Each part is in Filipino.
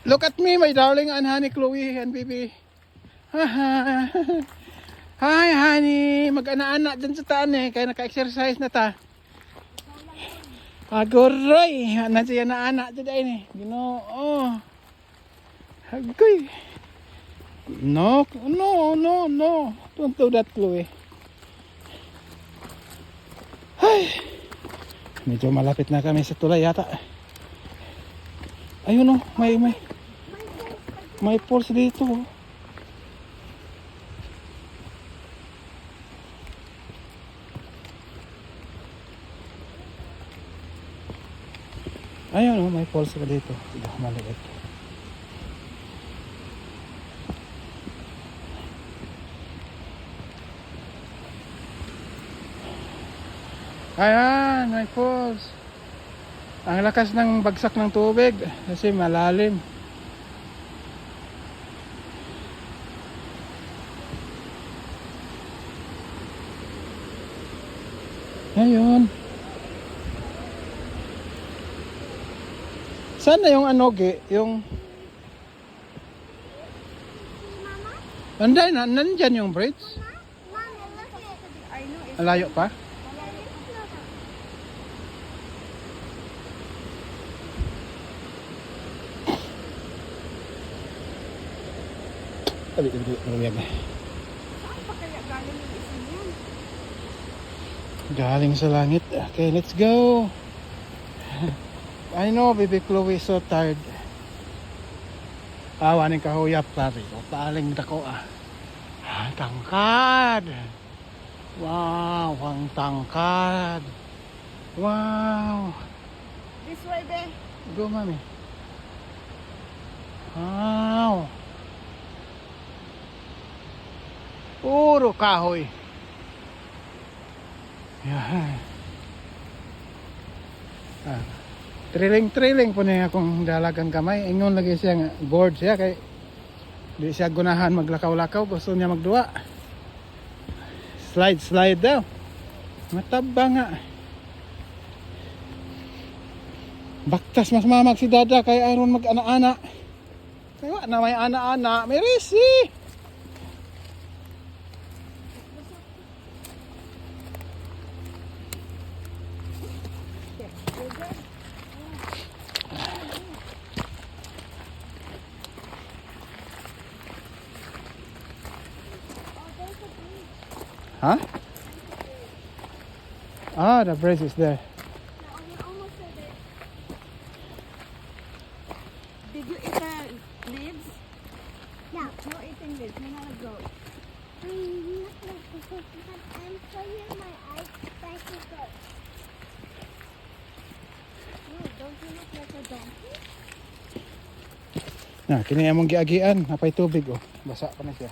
Look at me, my darling and honey Chloe and baby. Hi honey, mag-ana-ana dyan sa taan eh, kaya naka-exercise na ta. Agoy, nandiyan na ana dyan eh. Ginoo. Agoy. No, no, no, no. Don't do that, Chloe. Ay. Medyo malapit na kami sa tulay yata. Ayun oh, may falls dito. Oh. Ayun oh, may falls ka dito. Maliit. Ayan, may falls. Ang lakas ng bagsak ng tubig kasi malalim. Ayun. Saan na yung anoge? Yung nandyan yung bridge? Malayo pa? Tabi. Galing sa langit. Okay, let's go. I know, baby Chloe is so tired. Awanin ka huyap, sabi ko. Paaling dako ah. Tangkad. Wow, ang tangkad. Wow. This way, be. Go, mami. Wow. Puro kahoy. Yan. Triling po niya akong dalagang kamay. Ingon lagi siya nga bored siya kay di siya gunahan maglakaw-lakaw, gusto niya magduwa. Slide daw. Mataba nga. Baktas mas mamag si Dada kay aron mag-ana-ana. Kaya na may ana-ana, may risi. Huh? Ah, the bridge is there. Almost there. Did you eat the leaves? No. No eating leaves. You're not a goat. I'm not like this because I'm closing my eyes like a goat. No, don't you look like a donkey? Na, kini among giagian, napay tubig oh. Basa pa na siya.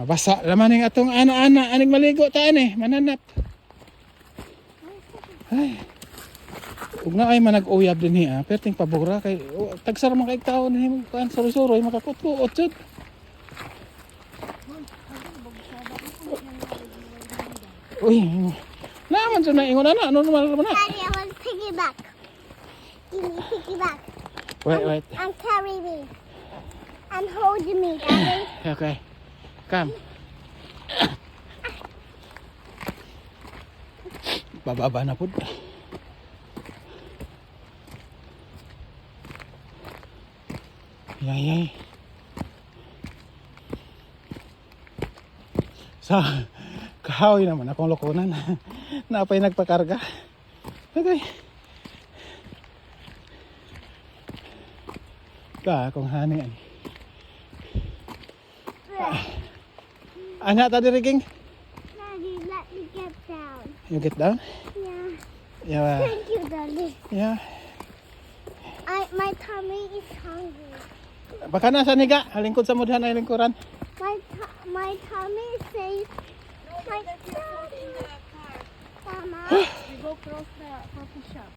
Basa laman ning atong ana-ana aning maligo taan eh, mananap. Ay. Ug na ay manag-uyab din niya, perting pabura kay tagsar man kay tawo ni kan suro-suro makakutkuot jud. Uy. Naman jud na ingon ana, ano naman na? Daddy, I want piggyback. Give me piggyback. Wait. And carry me. And hold me, Daddy. Okay. Come. Bababa na po. Yay. So, kahoy naman akong lokonan. Napay nagpakarga. Okay. Kung haning ani. Anak tadi rigging? Daddy, let me get down. You get down? Yeah. Yeah. Thank you, Daddy. Yeah. My tummy is hungry. Baka nasa niga, halingkod sa mudhan ay lingkuran. My tummy says. No, but if you're in the car. Mama. We go cross the coffee shop.